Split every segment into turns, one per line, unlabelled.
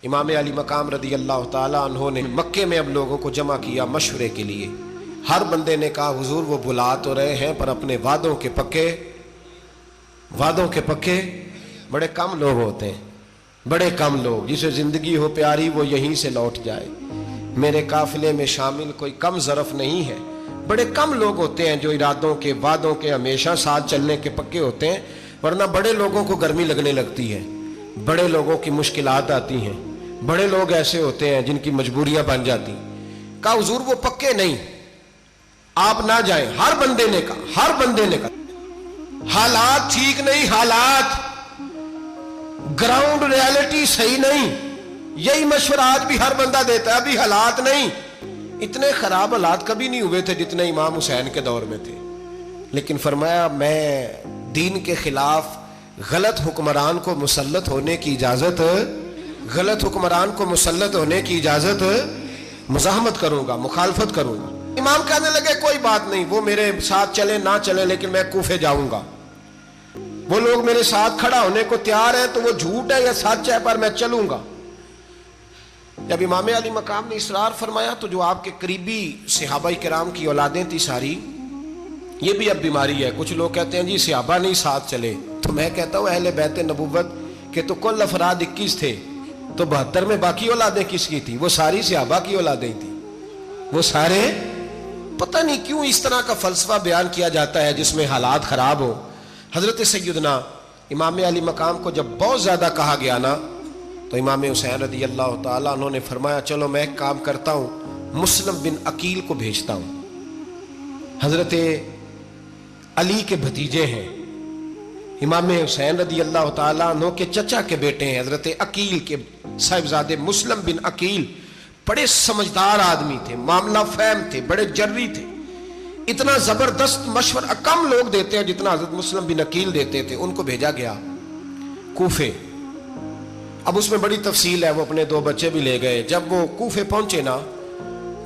امام علی مقام رضی اللہ تعالیٰ عنہ نے مکے میں اب لوگوں کو جمع کیا مشورے کے لیے۔ ہر بندے نے کہا حضور وہ بلا تو رہے ہیں پر اپنے وعدوں کے پکے بڑے کم لوگ ہوتے ہیں، بڑے کم لوگ، جسے زندگی ہو پیاری وہ یہیں سے لوٹ جائے۔ میرے قافلے میں شامل کوئی کم ظرف نہیں ہے، بڑے کم لوگ ہوتے ہیں جو ارادوں کے وعدوں کے ہمیشہ ساتھ چلنے کے پکے ہوتے ہیں، ورنہ بڑے لوگوں کو گرمی لگنے لگتی ہے، بڑے لوگوں کی مشکلات آتی ہیں، بڑے لوگ ایسے ہوتے ہیں جن کی مجبوریاں بن جاتی ہیں۔ کہا حضور وہ پکے نہیں، آپ نہ جائیں۔ ہر بندے نے کہا حالات ٹھیک نہیں، حالات گراؤنڈ ریالٹی صحیح نہیں۔ یہی مشورہ آج بھی ہر بندہ دیتا ہے، ابھی حالات نہیں۔ اتنے خراب حالات کبھی نہیں ہوئے تھے جتنے امام حسین کے دور میں تھے، لیکن فرمایا میں دین کے خلاف غلط حکمران کو مسلط ہونے کی اجازت مزاحمت کروں گا، مخالفت کروں گا۔ امام کہنے لگے کوئی بات نہیں، وہ میرے ساتھ چلے نہ چلے لیکن میں کوفے جاؤں گا۔ وہ لوگ میرے ساتھ کھڑا ہونے کو تیار ہے تو وہ جھوٹ ہے یا سچ ہے پر میں چلوں گا۔ جب امام علی مقام نے اصرار فرمایا تو جو آپ کے قریبی صحابہ کرام کی اولادیں تھی ساری، یہ بھی اب بیماری ہے، کچھ لوگ کہتے ہیں جی صحابہ نہیں ساتھ چلے، تو میں کہتا ہوں اہل بیت نبوت کے تو کل افراد 21 تھے، تو 72 میں باقی اولادیں کس کی تھی؟ وہ ساری صحابہ کی اولادیں تھیں، وہ سارے۔ پتہ نہیں کیوں اس طرح کا فلسفہ بیان کیا جاتا ہے جس میں حالات خراب ہو۔ حضرت سیدنا امام علی مقام کو جب بہت زیادہ کہا گیا نا تو امام حسین رضی اللہ تعالیٰ عنہ نے فرمایا چلو میں ایک کام کرتا ہوں، مسلم بن عقیل کو بھیجتا ہوں۔ حضرت علی کے بھتیجے ہیں، امام حسین رضی اللہ تعالیٰ عنہ کے چچا کے بیٹے ہیں، حضرت عقیل کے صاحبزادے مسلم بن عقیل بڑے سمجھدار آدمی تھے، معاملہ فہم تھے، بڑے جری تھے، اتنا زبردست مشورہ کم لوگ دیتے ہیں جتنا حضرت مسلم بن عقیل دیتے تھے۔ ان کو بھیجا گیا کوفے۔ اب اس میں بڑی تفصیل ہے، وہ اپنے 2 بچے بھی لے گئے۔ جب وہ کوفے پہنچے نا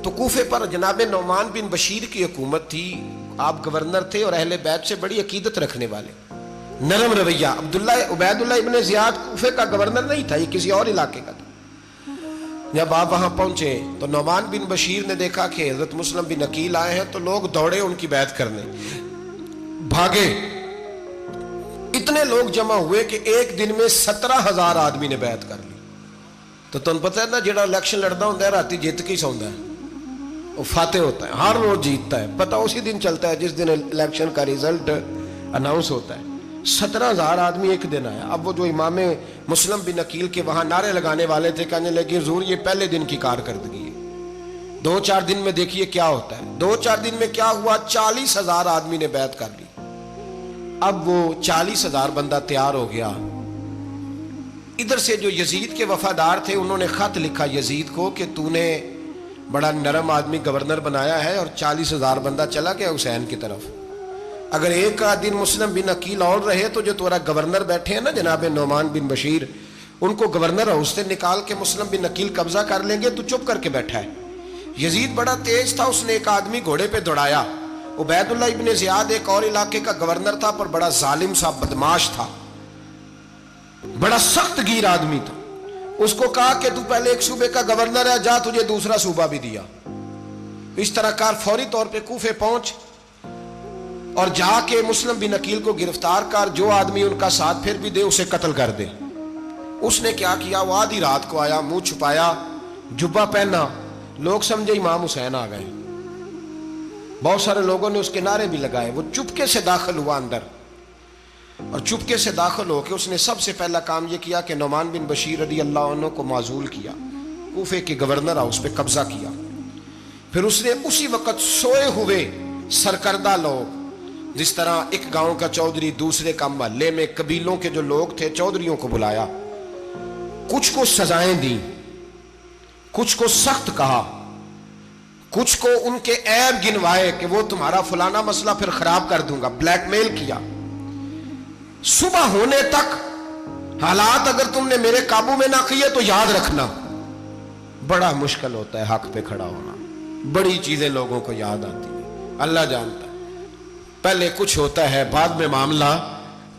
تو کوفے پر جناب نعمان بن بشیر کی حکومت تھی، آپ گورنر تھے اور اہل بیت سے بڑی عقیدت رکھنے والے، نرم رویہ۔ عبید اللہ ابن زیاد کوفے کا گورنر نہیں تھا، یہ کسی اور علاقے کا تھا۔ جب آپ وہاں پہنچے تو نعمان بن بشیر نے دیکھا کہ حضرت مسلم بن عقیل آئے ہیں تو لوگ دوڑے ان کی بیعت کرنے، بھاگے۔ اتنے لوگ جمع ہوئے کہ ایک دن میں 17,000 آدمی نے بیعت کر لی۔ تو تم پتہ ہے نا جڑا الیکشن لڑتا ہوتا ہے راتی جیت کے سوندا ہے، وہ فاتح ہوتا ہے، ہر روز جیتتا ہے، پتہ اسی دن چلتا ہے جس دن الیکشن کا ریزلٹ اناؤنس ہوتا ہے۔ 17,000 آدمی ایک دن آیا۔ اب وہ جو امام مسلم بن عقیل کے وہاں نعرے لگانے والے تھے کہنے لگے حضور یہ پہلے دن کی کارکردگی ہے، 2-4 دن میں دیکھیے کیا ہوتا ہے۔ 2-4 دن میں کیا ہوا؟ 40,000 آدمی نے بیعت کر لی۔ اب وہ 40,000 بندہ تیار ہو گیا۔ ادھر سے جو یزید کے وفادار تھے انہوں نے خط لکھا یزید کو کہ تو نے بڑا نرم آدمی گورنر بنایا ہے اور 40,000 بندہ چلا گیا حسین کی طرف، اگر ایک دن مسلم بن عقیل اور رہے تو جو تمہارا گورنر بیٹھے ہیں نا جناب نعمان بن بشیر، ان کو گورنر ہاؤس سے نکال کے مسلم بن عقیل قبضہ کر لیں گے، تو چپ کر کے بیٹھا ہے۔ یزید بڑا تیز تھا، اس نے ایک آدمی گھوڑے پہ دوڑایا۔ عبید اللہ ابن زیاد ایک اور علاقے کا گورنر تھا پر بڑا ظالم سا بدماش تھا، بڑا سخت گیر آدمی تھا۔ اس کو کہا کہ تو پہلے ایک صوبے کا گورنر ہے، جا تجھے دوسرا صوبہ بھی دیا۔ اس طرح کار فوری طور پہ کوفے پہنچ اور جا کے مسلم بن عقیل کو گرفتار کر، جو آدمی ان کا ساتھ پھر بھی دے اسے قتل کر دے۔ اس نے کیا کیا؟ وہ آدھی رات کو آیا، منہ چھپایا، جبہ پہنا، لوگ سمجھے امام حسین آ گئے۔ بہت سارے لوگوں نے اس کے نعرے بھی لگائے۔ وہ چپکے سے داخل ہوا اندر، اور چپکے سے داخل ہو کے اس نے سب سے پہلا کام یہ کیا کہ نعمان بن بشیر رضی اللہ عنہ کو معزول کیا، کوفے کے گورنر ہاؤس پہ قبضہ کیا۔ پھر اس نے اسی وقت سوئے ہوئے سرکردہ لوگ، جس طرح ایک گاؤں کا چودھری دوسرے کا محلے میں قبیلوں کے جو لوگ تھے چودھریوں کو بلایا، کچھ کو سزائیں دیں، کچھ کو سخت کہا، کچھ کو ان کے عیب گنوائے کہ وہ تمہارا فلانا مسئلہ پھر خراب کر دوں گا، بلیک میل کیا۔ صبح ہونے تک حالات اگر تم نے میرے قابو میں نہ کیے تو یاد رکھنا بڑا مشکل ہوتا ہے حق پہ کھڑا ہونا، بڑی چیزیں لوگوں کو یاد آتی ہیں، اللہ جانتا ہے۔ پہلے کچھ ہوتا ہے، بعد میں معاملہ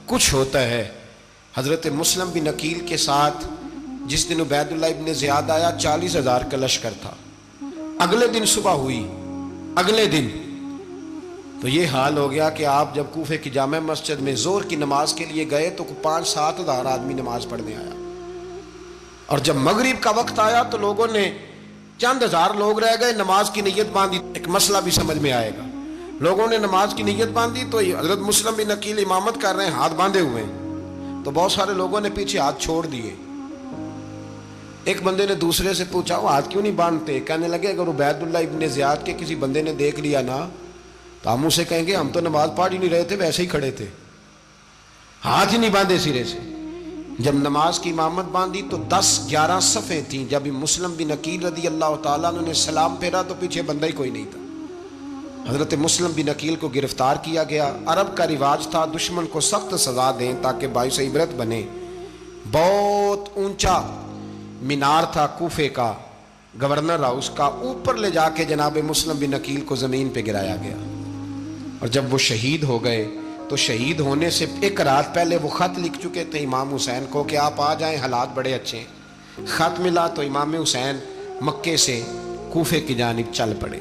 کچھ ہوتا ہے۔ حضرت مسلم بن عقیل کے ساتھ جس دن عبید اللہ ابن زیاد آیا 40,000 کا لشکر تھا. اگلے دن صبح ہوئی، اگلے دن تو یہ حال ہو گیا کہ آپ جب کوفے کی جامع مسجد میں ظہر کی نماز کے لیے گئے تو 5-7 ہزار آدمی نماز پڑھنے آیا، اور جب مغرب کا وقت آیا تو لوگوں نے چند ہزار لوگ رہ گئے، نماز کی نیت باندھی. ایک مسئلہ بھی سمجھ میں آئے گا. لوگوں نے نماز کی نیت باندھی تو حضرت مسلم بن عقیل امامت کر رہے ہیں، ہاتھ باندھے ہوئے ہیں، تو بہت سارے لوگوں نے پیچھے ہاتھ چھوڑ دیے. ایک بندے نے دوسرے سے پوچھا وہ ہاتھ کیوں نہیں باندھتے؟ کہنے لگے اگر عبید اللہ ابن زیاد کے کسی بندے نے دیکھ لیا نا تو ہم اسے کہیں گے ہم تو نماز پڑھ ہی نہیں رہے تھے، ویسے ہی کھڑے تھے، ہاتھ ہی نہیں باندھے سرے سے. جب نماز کی امامت باندھی تو 10-11 صفیں تھیں. جب مسلم بن عقیل رضی اللہ تعالیٰ عنہ نے سلام پھیرا تو پیچھے بندہ ہی کوئی نہیں تھا. حضرت مسلم بن عقیل کو گرفتار کیا گیا. عرب کا رواج تھا دشمن کو سخت سزا دیں تاکہ باعث عبرت بنے. بہت اونچا مینار تھا کوفے کا، گورنر ہاؤس کا، اوپر لے جا کے جناب مسلم بن عقیل کو زمین پہ گرایا گیا. اور جب وہ شہید ہو گئے تو شہید ہونے سے ایک رات پہلے وہ خط لکھ چکے تھے امام حسین کو کہ آپ آ جائیں، حالات بڑے اچھے ہیں. خط ملا تو امام حسین مکے سے کوفے کی جانب چل پڑے.